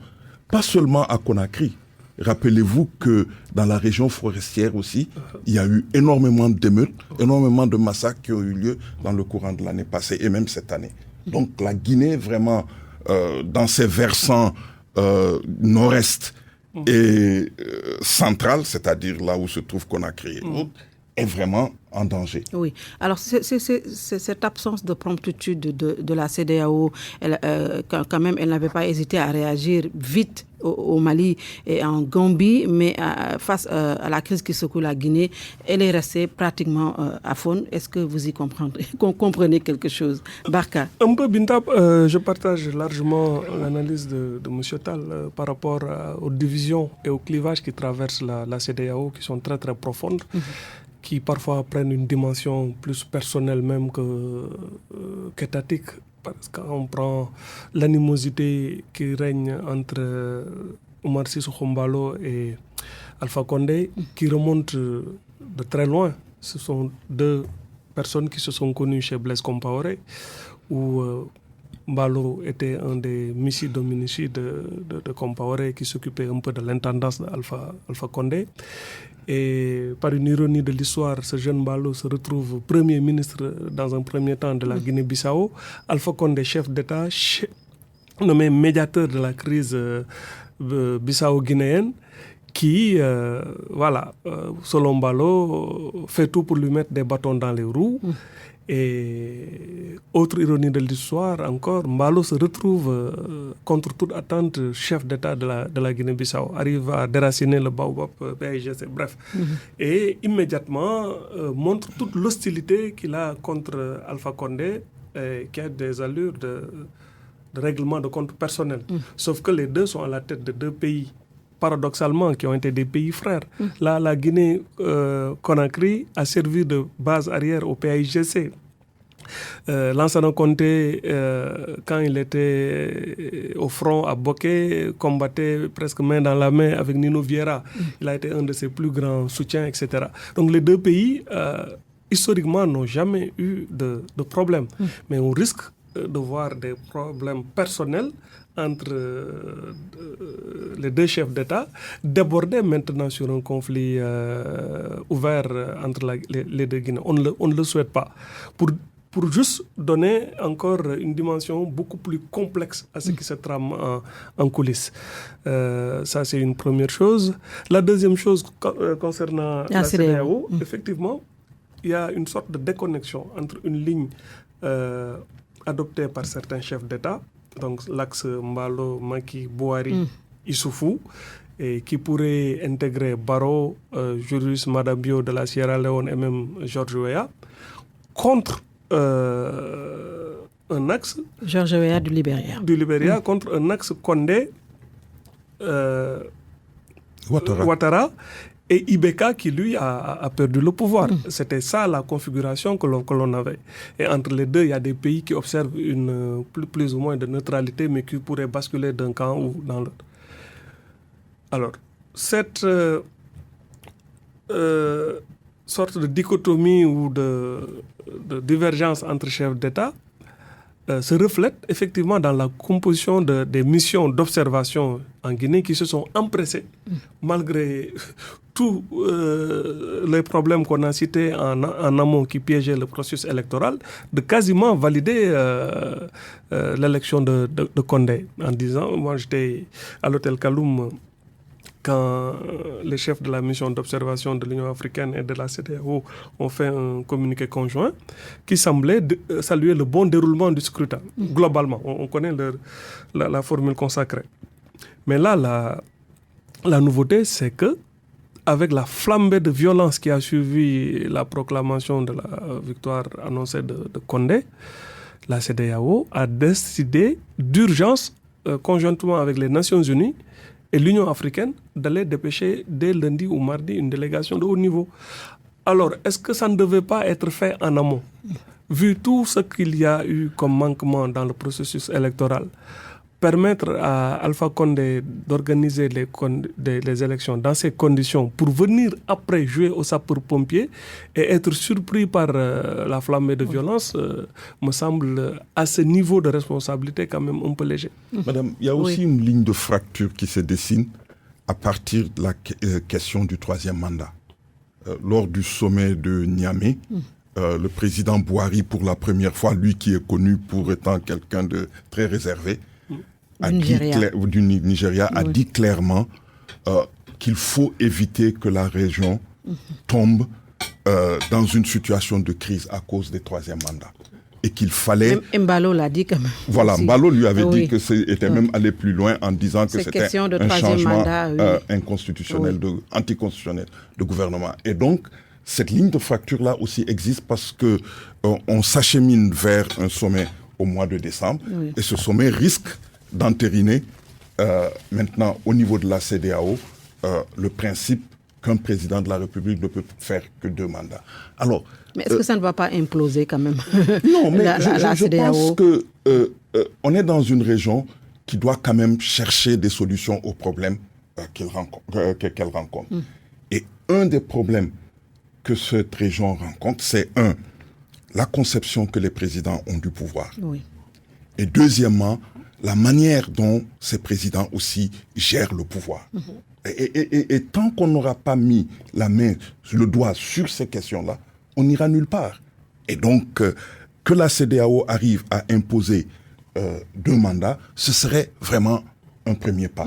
[SPEAKER 4] pas seulement à Conakry. Rappelez-vous que dans la région forestière aussi, il y a eu énormément d'émeutes, énormément de massacres qui ont eu lieu dans le courant de l'année passée et même cette année. Donc la Guinée, vraiment, dans ses versants nord-est et central, c'est-à-dire là où se trouve Conakry et autres, est vraiment en danger.
[SPEAKER 3] Oui. Alors, c'est cette absence de promptitude de la CEDEAO, quand même, elle n'avait pas hésité à réagir vite au Mali et en Gambie, mais face à la crise qui secoue la Guinée, elle est restée pratiquement aphone. Est-ce que vous y comprenez quelque chose? Barka.
[SPEAKER 5] Un peu, Bintab, je partage largement l'analyse de M. Tal par rapport aux divisions et aux clivages qui traversent la CEDEAO, qui sont très très profondes. Qui parfois prennent une dimension plus personnelle même qu'étatique. Parce qu'on prend l'animosité qui règne entre Oumar Sissoko Embalo et Alpha Condé, qui remonte de très loin. Ce sont deux personnes qui se sont connues chez Blaise Compaoré, où Mbalo était un des Missi Dominici de Compaoré qui s'occupait un peu de l'intendance d'Alpha Condé. Et par une ironie de l'histoire, ce jeune Mbalo se retrouve Premier ministre dans un premier temps de la Guinée-Bissau. Alpha Condé, chef d'État, nommé médiateur de la crise bissau-guinéenne, qui, selon Mbalo, fait tout pour lui mettre des bâtons dans les roues. Et autre ironie de l'histoire encore, Mbalo se retrouve contre toute attente chef d'État de la Guinée-Bissau, arrive à déraciner le baobab PAIGC, bref. Et immédiatement montre toute l'hostilité qu'il a contre Alpha Condé, qui a des allures de règlement de compte personnel. Sauf que les deux sont à la tête de deux pays, paradoxalement, qui ont été des pays frères. Là, la Guinée-Conakry a servi de base arrière au PAIGC. Lansana Conté, quand il était au front à Boké, combattait presque main dans la main avec Nino Vieira. Il a été un de ses plus grands soutiens, etc. Donc les deux pays, historiquement, n'ont jamais eu de problème. Mais on risque de voir des problèmes personnels entre les deux chefs d'État, déborder maintenant sur un conflit ouvert entre les deux Guinées. On ne le souhaite pas. Pour juste donner encore une dimension beaucoup plus complexe à ce qui se trame en coulisses. Ça, c'est une première chose. La deuxième chose concernant la CEDEAO, effectivement, il y a une sorte de déconnexion entre une ligne adoptée par certains chefs d'État, donc l'axe Mbalo, Maki, Bouhari, Issoufou, et qui pourrait intégrer Barrow, Julius Maada Bio de la Sierra Leone et même George Weah, contre un axe...
[SPEAKER 3] George Weah du Libéria.
[SPEAKER 5] Du Libéria, contre un axe Condé, Ouattara, et Ibeka qui, lui, a perdu le pouvoir. C'était ça la configuration que l'on avait. Et entre les deux, il y a des pays qui observent une plus ou moins de neutralité, mais qui pourraient basculer d'un camp ou dans l'autre. Alors, cette sorte de dichotomie ou de divergence entre chefs d'État se reflète effectivement dans la composition des missions d'observation en Guinée qui se sont empressées, malgré tous les problèmes qu'on a cités en amont qui piégeaient le processus électoral, de quasiment valider l'élection de Condé, en disant, moi j'étais à l'hôtel Kaloum quand les chefs de la mission d'observation de l'Union africaine et de la CEDEAO ont fait un communiqué conjoint qui semblait saluer le bon déroulement du scrutin, globalement. On connaît la formule consacrée. Mais là, la nouveauté, c'est que avec la flambée de violence qui a suivi la proclamation de la victoire annoncée de Condé, la CEDEAO a décidé d'urgence, conjointement avec les Nations Unies et l'Union africaine, d'aller dépêcher dès lundi ou mardi une délégation de haut niveau. Alors, est-ce que ça ne devait pas être fait en amont, vu tout ce qu'il y a eu comme manquement dans le processus électoral? Permettre à Alpha Condé d'organiser les élections dans ces conditions pour venir après jouer au sapeur-pompier et être surpris par la flambée de violence me semble à ce niveau de responsabilité quand même un peu léger.
[SPEAKER 4] Madame, il y a aussi une ligne de fracture qui se dessine à partir de la question du troisième mandat. Lors du sommet de Niamey, le président Bouhari, pour la première fois, lui qui est connu pour étant quelqu'un de très réservé, du Nigeria, a dit clairement qu'il faut éviter que la région tombe dans une situation de crise à cause des troisième mandats. Et qu'il fallait...
[SPEAKER 3] Même Mbalo l'a dit quand même.
[SPEAKER 4] Voilà, aussi. Mbalo lui avait dit que c'était même allé plus loin en disant que c'était un changement inconstitutionnel, anticonstitutionnel de gouvernement. Et donc, cette ligne de fracture-là aussi existe parce que on s'achemine vers un sommet au mois de décembre. Et ce sommet risque d'entériner maintenant au niveau de la CEDEAO le principe qu'un président de la République ne peut faire que 2 mandats. Alors,
[SPEAKER 3] mais est-ce que ça ne va pas imploser quand même?
[SPEAKER 4] Non, mais je pense que on est dans une région qui doit quand même chercher des solutions aux problèmes qu'elle rencontre. Et un des problèmes que cette région rencontre, c'est la conception que les présidents ont du pouvoir. Et deuxièmement, la manière dont ces présidents aussi gèrent le pouvoir. Et tant qu'on n'aura pas mis la main, le doigt sur ces questions-là, on n'ira nulle part. Et donc, que la CEDEAO arrive à imposer 2 mandats, ce serait vraiment un premier pas.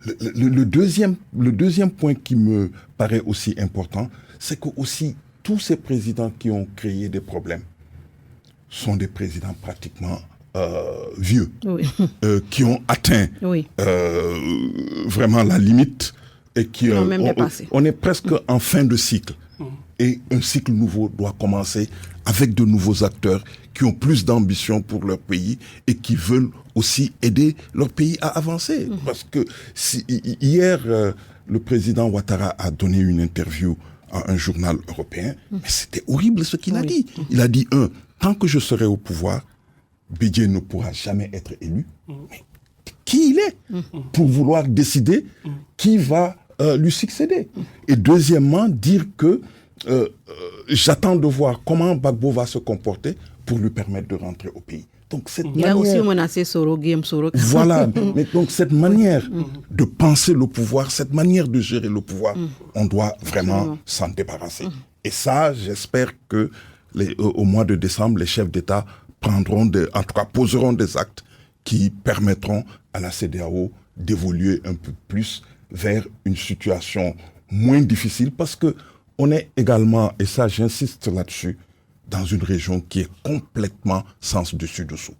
[SPEAKER 4] Le deuxième point qui me paraît aussi important, c'est que aussi tous ces présidents qui ont créé des problèmes sont des présidents pratiquement vieux, qui ont atteint vraiment la limite et qui on est presque en fin de cycle. Et un cycle nouveau doit commencer avec de nouveaux acteurs qui ont plus d'ambition pour leur pays et qui veulent aussi aider leur pays à avancer. Parce que hier, le président Ouattara a donné une interview à un journal européen, mais c'était horrible ce qu'il a dit. Il a dit, tant que je serai au pouvoir, Bédié ne pourra jamais être élu. Mais qui il est pour vouloir décider qui va lui succéder? Et deuxièmement, dire que j'attends de voir comment Gbagbo va se comporter pour lui permettre de rentrer au pays. Donc,
[SPEAKER 3] il a aussi menacé Guillaume Soro.
[SPEAKER 4] Voilà. Mais donc cette manière de penser le pouvoir, cette manière de gérer le pouvoir, on doit vraiment s'en débarrasser. Et ça, j'espère que au mois de décembre, les chefs d'État poseront des actes qui permettront à la CEDEAO d'évoluer un peu plus vers une situation moins difficile, parce que on est également, et ça j'insiste là-dessus, dans une région qui est complètement sens dessus-dessous.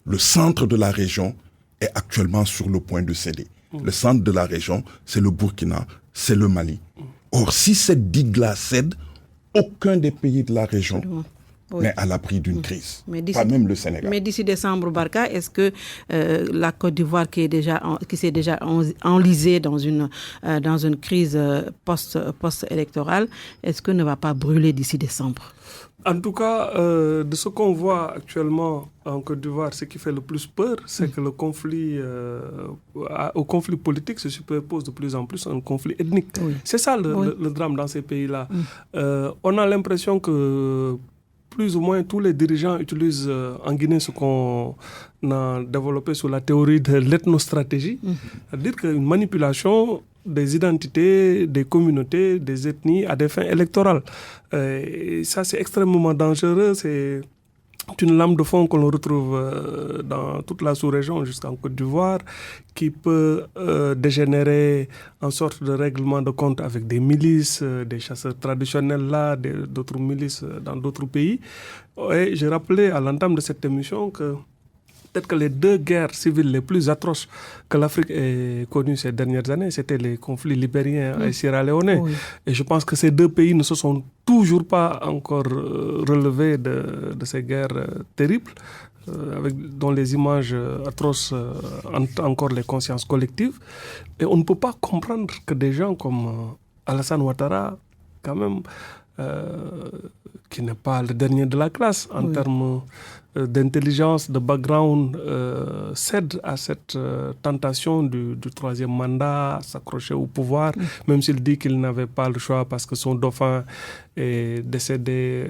[SPEAKER 4] Le centre de la région est actuellement sur le point de céder. Le centre de la région, c'est le Burkina, c'est le Mali. Or, si cette digue-là cède, aucun des pays de la région n'est à l'abri d'une crise. Pas même le Sénégal.
[SPEAKER 3] Mais d'ici décembre, Barka, est-ce que la Côte d'Ivoire qui s'est déjà enlisée dans une crise post-électorale, est-ce que ne va pas brûler d'ici décembre?
[SPEAKER 5] En tout cas, de ce qu'on voit actuellement en Côte d'Ivoire, ce qui fait le plus peur, c'est que le conflit, au conflit politique se superpose de plus en plus un conflit ethnique. C'est ça le drame dans ces pays-là. On a l'impression que plus ou moins tous les dirigeants utilisent en Guinée ce qu'on a développé sur la théorie de l'ethnostratégie, c'est-à-dire qu'une manipulation des identités, des communautés, des ethnies à des fins électorales. Et ça, c'est extrêmement dangereux. C'est une lame de fond qu'on retrouve dans toute la sous-région jusqu'en Côte d'Ivoire, qui peut dégénérer en sorte de règlement de compte avec des milices, des chasseurs traditionnels là, d'autres milices dans d'autres pays. Et j'ai rappelé à l'entame de cette émission que peut-être que les 2 guerres civiles les plus atroces que l'Afrique ait connues ces dernières années, c'était les conflits libériens et Sierra Leone. Et je pense que ces 2 pays ne se sont toujours pas encore relevés de ces guerres terribles, dont les images atroces hantent encore les consciences collectives. Et on ne peut pas comprendre que des gens comme Alassane Ouattara, quand même, qui n'est pas le dernier de la classe en termes d'intelligence, de background, cède à cette tentation du 3e mandat, s'accrocher au pouvoir, même s'il dit qu'il n'avait pas le choix parce que son dauphin est décédé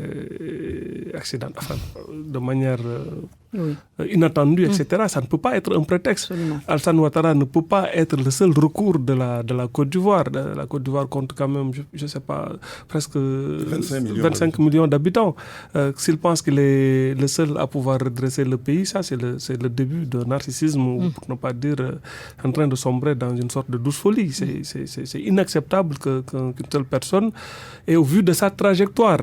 [SPEAKER 5] de manière inattendue, etc. Ça ne peut pas être un prétexte. Alassane Ouattara ne peut pas être le seul recours de la Côte d'Ivoire. La Côte d'Ivoire compte quand même, je ne sais pas, presque 25 millions d'habitants. S'il pense qu'il est le seul à pouvoir redresser le pays, ça c'est le début d'un narcissisme, ou pour ne pas dire en train de sombrer dans une sorte de douce folie. C'est inacceptable qu'une seule personne, et au vu de sa trajectoire,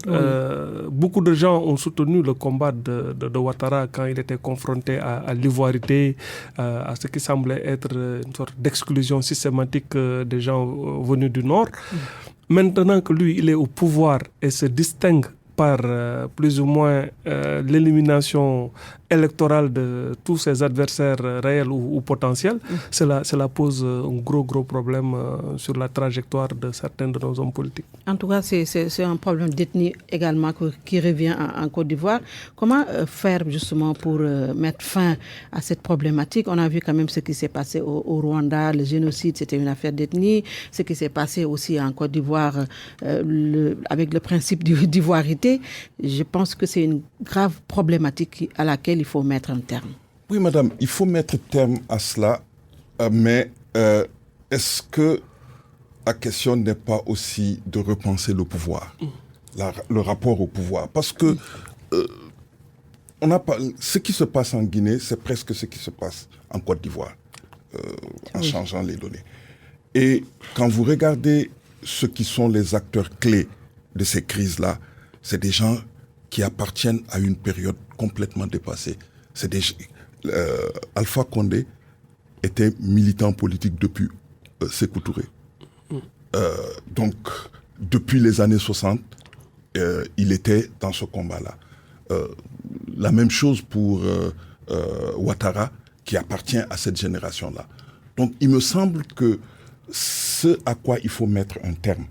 [SPEAKER 5] beaucoup de gens ont soutenu le combat de Ouattara quand il était confronté à l'ivoirité, à ce qui semblait être une sorte d'exclusion systématique des gens venus du Nord. Maintenant que lui, il est au pouvoir et se distingue par plus ou moins l'élimination électorale de tous ses adversaires réels ou potentiels, cela pose un gros problème sur la trajectoire de certains de nos hommes politiques.
[SPEAKER 3] En tout cas, c'est un problème d'ethnie également qui revient en Côte d'Ivoire. Comment faire justement pour mettre fin à cette problématique? On a vu quand même ce qui s'est passé au Rwanda, le génocide, c'était une affaire d'ethnie. Ce qui s'est passé aussi en Côte d'Ivoire avec le principe d'ivoirité. Je pense que c'est une grave problématique à laquelle il faut mettre un terme.
[SPEAKER 4] Oui, madame, il faut mettre terme à cela, mais est-ce que la question n'est pas aussi de repenser le pouvoir, le rapport au pouvoir? Parce que ce qui se passe en Guinée, c'est presque ce qui se passe en Côte d'Ivoire, en changeant les données. Et quand vous regardez ce qui sont les acteurs clés de ces crises-là, c'est des gens qui appartiennent à une période complètement dépassée. Alpha Condé était militant politique depuis Sékou Touré. Donc, depuis les années 60, il était dans ce combat-là. La même chose pour Ouattara, qui appartient à cette génération-là. Donc, il me semble que ce à quoi il faut mettre un terme,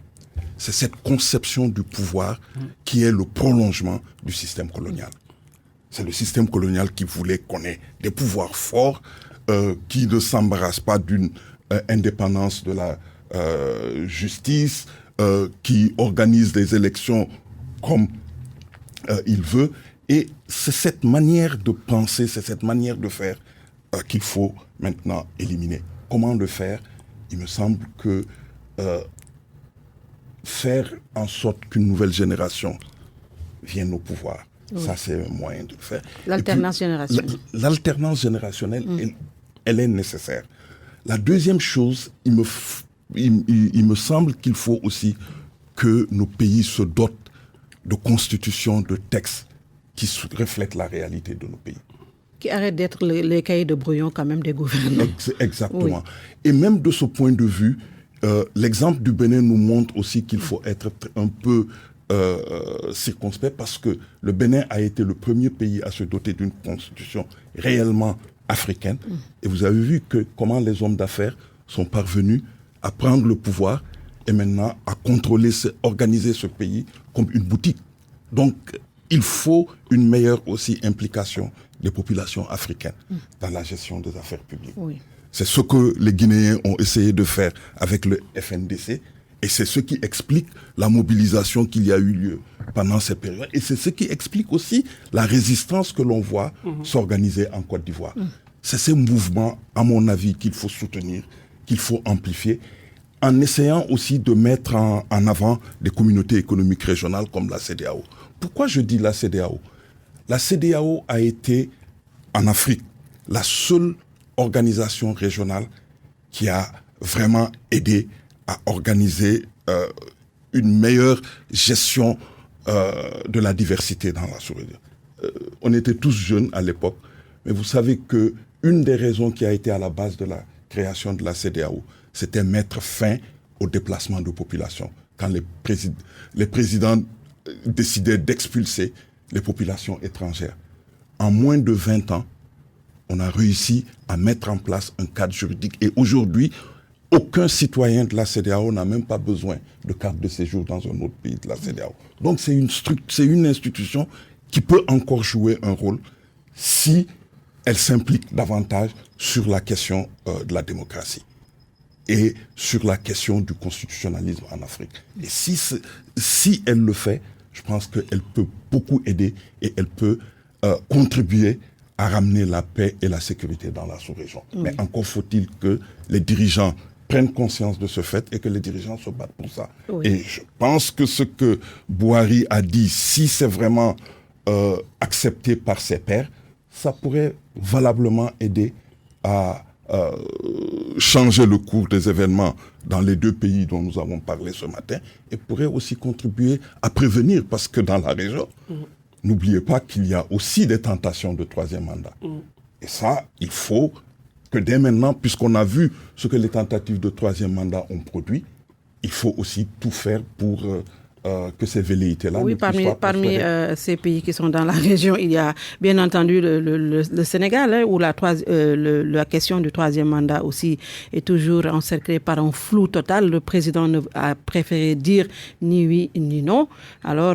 [SPEAKER 4] c'est cette conception du pouvoir qui est le prolongement du système colonial. C'est le système colonial qui voulait qu'on ait des pouvoirs forts qui ne s'embarrassent pas d'une indépendance de la justice, qui organise des élections comme il veut. Et c'est cette manière de penser, c'est cette manière de faire qu'il faut maintenant éliminer. Comment le faire? Il me semble que faire en sorte qu'une nouvelle génération vienne au pouvoir, ça c'est un moyen de le faire.
[SPEAKER 3] L'alternance générationnelle.
[SPEAKER 4] L'alternance générationnelle, elle est nécessaire. La deuxième chose, il me semble qu'il faut aussi que nos pays se dotent de constitutions, de textes qui reflètent la réalité de nos pays.
[SPEAKER 3] Qui arrêtent d'être les cahiers de brouillon quand même des gouvernements.
[SPEAKER 4] Exactement. Oui. Et même de ce point de vue, l'exemple du Bénin nous montre aussi qu'il faut être un peu circonspect, parce que le Bénin a été le premier pays à se doter d'une constitution réellement africaine. Et vous avez vu comment les hommes d'affaires sont parvenus à prendre le pouvoir et maintenant à contrôler, organiser ce pays comme une boutique. Donc, il faut une meilleure aussi implication des populations africaines dans la gestion des affaires publiques. Oui. C'est ce que les Guinéens ont essayé de faire avec le FNDC, et c'est ce qui explique la mobilisation qu'il y a eu lieu pendant ces périodes. Et c'est ce qui explique aussi la résistance que l'on voit s'organiser en Côte d'Ivoire. C'est ces mouvements, à mon avis, qu'il faut soutenir, qu'il faut amplifier, en essayant aussi de mettre en avant des communautés économiques régionales comme la CEDEAO. Pourquoi je dis la CEDEAO? La CEDEAO a été, en Afrique, la seule organisation régionale qui a vraiment aidé à organiser une meilleure gestion de la diversité dans la sous-région. On était tous jeunes à l'époque, mais vous savez qu'une des raisons qui a été à la base de la création de la CEDEAO, c'était mettre fin au déplacement de population. Quand les présidents décidaient d'expulser les populations étrangères. En moins de 20 ans, on a réussi à mettre en place un cadre juridique. Et aujourd'hui, aucun citoyen de la CEDEAO n'a même pas besoin de carte de séjour dans un autre pays de la CEDEAO. Donc c'est une institution qui peut encore jouer un rôle si elle s'implique davantage sur la question de la démocratie et sur la question du constitutionnalisme en Afrique. Et si elle le fait, je pense qu'elle peut beaucoup aider et elle peut contribuer à ramener la paix et la sécurité dans la sous-région. Mais encore faut-il que les dirigeants prennent conscience de ce fait et que les dirigeants se battent pour ça. Et je pense que ce que Bouhari a dit, si c'est vraiment accepté par ses pairs, ça pourrait valablement aider à changer le cours des événements dans les deux pays dont nous avons parlé ce matin, et pourrait aussi contribuer à prévenir, parce que dans la région, n'oubliez pas qu'il y a aussi des tentations de troisième mandat. Et ça, il faut que dès maintenant, puisqu'on a vu ce que les tentatives de troisième mandat ont produit, il faut aussi tout faire pour que ces velléités-là ne puissent pas
[SPEAKER 3] parmi ces pays qui sont dans la région, il y a bien entendu le Sénégal, où la question du troisième mandat aussi est toujours encerclée par un flou total. Le président a préféré dire ni oui ni non. Alors,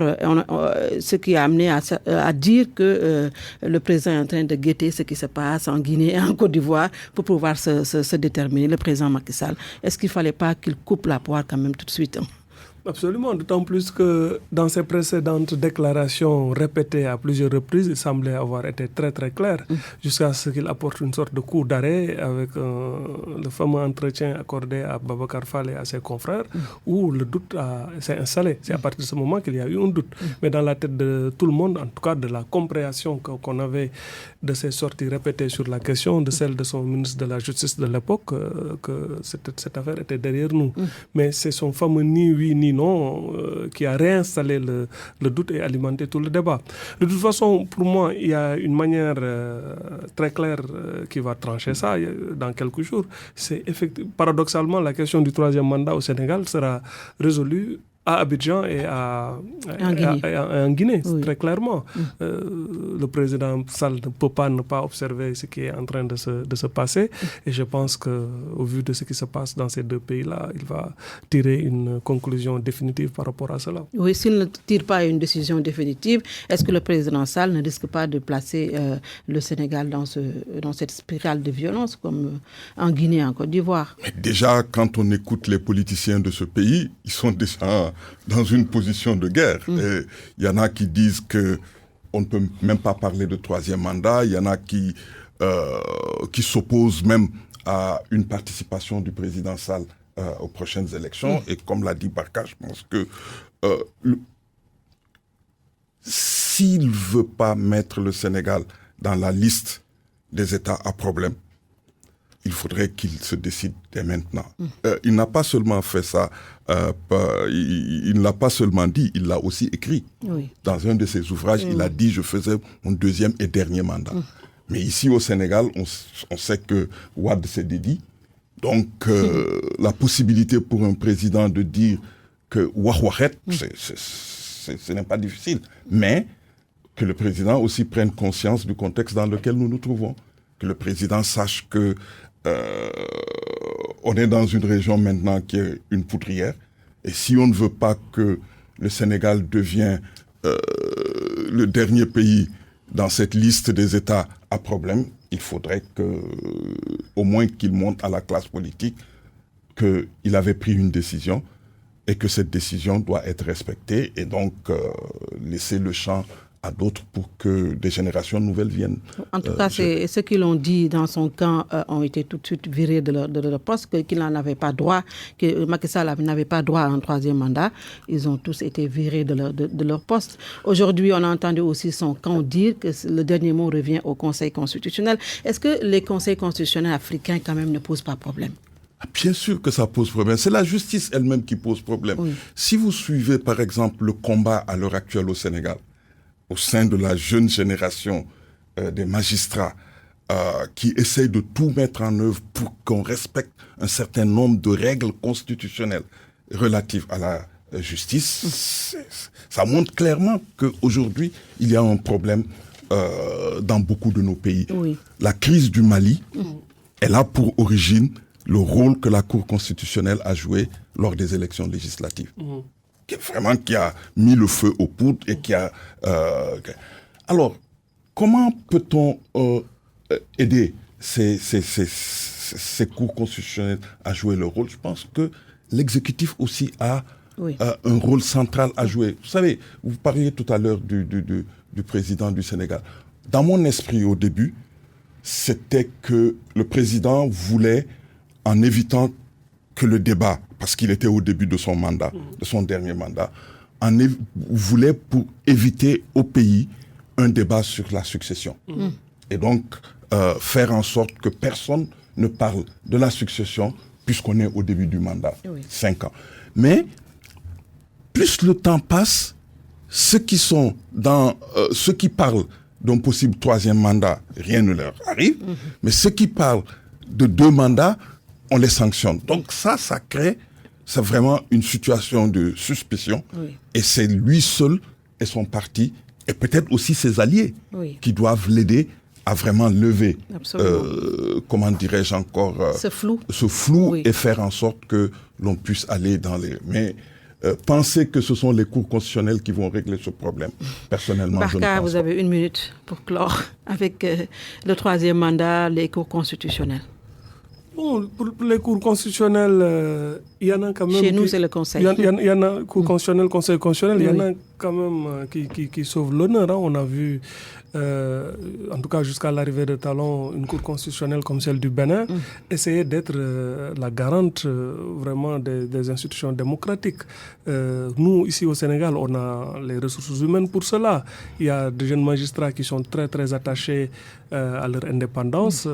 [SPEAKER 3] ce qui a amené à dire que le président est en train de guetter ce qui se passe en Guinée et en Côte d'Ivoire pour pouvoir se déterminer, le président Macky Sall. Est-ce qu'il ne fallait pas qu'il coupe la poire quand même tout de suite?
[SPEAKER 5] Absolument, d'autant plus que dans ses précédentes déclarations répétées à plusieurs reprises, il semblait avoir été très très clair, jusqu'à ce qu'il apporte une sorte de coup d'arrêt avec le fameux entretien accordé à Babacar Fall et à ses confrères, où le doute s'est installé. C'est à partir de ce moment qu'il y a eu un doute. Mais dans la tête de tout le monde, en tout cas de la compréhension qu'on avait de ses sorties répétées sur la question, de celle de son ministre de la Justice de l'époque, que cette affaire était derrière nous. Mais c'est son fameux ni oui ni non qui a réinstallé le doute et alimenté tout le débat. De toute façon, pour moi, il y a une manière très claire qui va trancher ça dans quelques jours. C'est paradoxalement, la question du troisième mandat au Sénégal sera résolue à Abidjan et en Guinée,
[SPEAKER 3] oui.
[SPEAKER 5] très clairement. Le président Sall ne peut pas ne pas observer ce qui est en train de se passer. Et je pense qu'au vu de ce qui se passe dans ces deux pays-là, il va tirer une conclusion définitive par rapport à cela.
[SPEAKER 3] Oui, s'il ne tire pas une décision définitive, est-ce que le président Sall ne risque pas de placer le Sénégal dans cette spirale de violence comme en Guinée, en Côte d'Ivoire?
[SPEAKER 4] Mais déjà, quand on écoute les politiciens de ce pays, ils sont déjà dans une position de guerre. Et il y en a qui disent qu'on ne peut même pas parler de troisième mandat. Il y en a qui s'opposent même à une participation du président Sall aux prochaines élections. Et comme l'a dit Barka, je pense que s'il ne veut pas mettre le Sénégal dans la liste des États à problème, il faudrait qu'il se décide dès maintenant. Il n'a pas seulement fait ça, il ne l'a pas seulement dit, il l'a aussi écrit.
[SPEAKER 3] Oui.
[SPEAKER 4] Dans un de ses ouvrages, il a dit « Je faisais mon deuxième et dernier mandat ». Mais ici au Sénégal, on sait que Wade s'est dédié. Donc la possibilité pour un président de dire que Wahwahet, ce n'est pas difficile. Mais que le président aussi prenne conscience du contexte dans lequel nous nous trouvons. Que le président sache que on est dans une région maintenant qui est une poudrière. Et si on ne veut pas que le Sénégal devienne le dernier pays dans cette liste des États à problème, il faudrait au moins qu'il montre à la classe politique qu'il avait pris une décision et que cette décision doit être respectée et donc laisser le champ à d'autres pour que des générations nouvelles viennent.
[SPEAKER 3] En tout cas, c'est ceux qui l'ont dit dans son camp ont été tout de suite virés de leur poste, qu'ils n'en avaient pas droit, que Macky Sall n'avait pas droit à un troisième mandat. Ils ont tous été virés de leur poste. Aujourd'hui, on a entendu aussi son camp dire que le dernier mot revient au Conseil constitutionnel. Est-ce que les conseils constitutionnels africains quand même ne posent pas problème?
[SPEAKER 4] Bien sûr que ça pose problème. C'est la justice elle-même qui pose problème. Oui. Si vous suivez par exemple le combat à l'heure actuelle au Sénégal, au sein de la jeune génération des magistrats qui essayent de tout mettre en œuvre pour qu'on respecte un certain nombre de règles constitutionnelles relatives à la justice, ça montre clairement qu'aujourd'hui, il y a un problème dans beaucoup de nos pays. Oui. La crise du Mali, elle a pour origine le rôle que la Cour constitutionnelle a joué lors des élections législatives. Qui a mis le feu aux poudres et qui a... Alors, comment peut-on aider ces cours constitutionnels à jouer leur rôle? Je pense que l'exécutif aussi a un rôle central à jouer. Vous savez, vous parliez tout à l'heure du président du Sénégal. Dans mon esprit, au début, c'était que le président voulait, en évitant que le débat, parce qu'il était au début de son mandat, de son dernier mandat, voulait pour éviter au pays un débat sur la succession. Et donc, faire en sorte que personne ne parle de la succession puisqu'on est au début du mandat, 5 ans. Mais, plus le temps passe, ceux qui parlent d'un possible troisième mandat, rien ne leur arrive, mais ceux qui parlent de 2 mandats, on les sanctionne. Donc ça crée, c'est vraiment une situation de suspicion. Et c'est lui seul et son parti, et peut-être aussi ses alliés, qui doivent l'aider à vraiment lever, comment dirais-je encore, ce flou et faire en sorte que l'on puisse aller dans les... Mais penser que ce sont les cours constitutionnels qui vont régler ce problème, personnellement,
[SPEAKER 3] Barka,
[SPEAKER 4] je ne pense
[SPEAKER 3] vous avez 1 minute pour clore avec le troisième mandat, les cours constitutionnels.
[SPEAKER 5] Bon, pour les cours constitutionnels, il y en a quand même...
[SPEAKER 3] Chez nous, c'est le conseil.
[SPEAKER 5] Il y en a, cours constitutionnel, conseil constitutionnel, il y en a quand même qui sauvent l'honneur. Hein. On a vu, en tout cas jusqu'à l'arrivée de Talon, une cour constitutionnelle comme celle du Bénin, essayer d'être la garante vraiment des institutions démocratiques. Nous, ici au Sénégal, on a les ressources humaines pour cela. Il y a des jeunes magistrats qui sont très, très attachés à leur indépendance.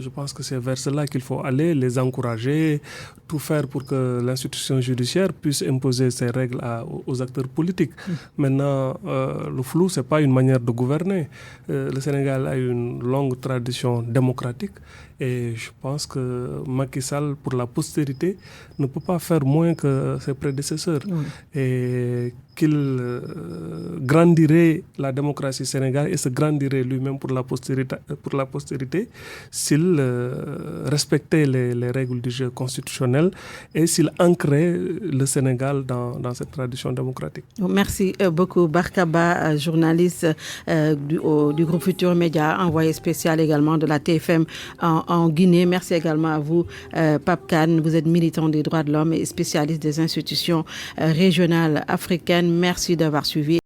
[SPEAKER 5] Je pense que c'est vers cela qu'il faut aller, les encourager, tout faire pour que l'institution judiciaire puisse imposer ses règles aux acteurs politiques. Maintenant, le flou, ce n'est pas une manière de gouverner. Le Sénégal a une longue tradition démocratique et je pense que Macky Sall, pour la postérité, ne peut pas faire moins que ses prédécesseurs. Et qu'il grandirait la démocratie sénégalaise et se grandirait lui-même pour la postérité s'il respectait les règles du jeu constitutionnel et s'il ancrait le Sénégal dans cette tradition démocratique.
[SPEAKER 3] Merci beaucoup. Barkaba, journaliste du groupe Futur Média, envoyé spécial également de la TFM en Guinée. Merci également à vous, Pape Kane. Vous êtes militant des droits de l'homme et spécialiste des institutions régionales africaines. Merci d'avoir suivi.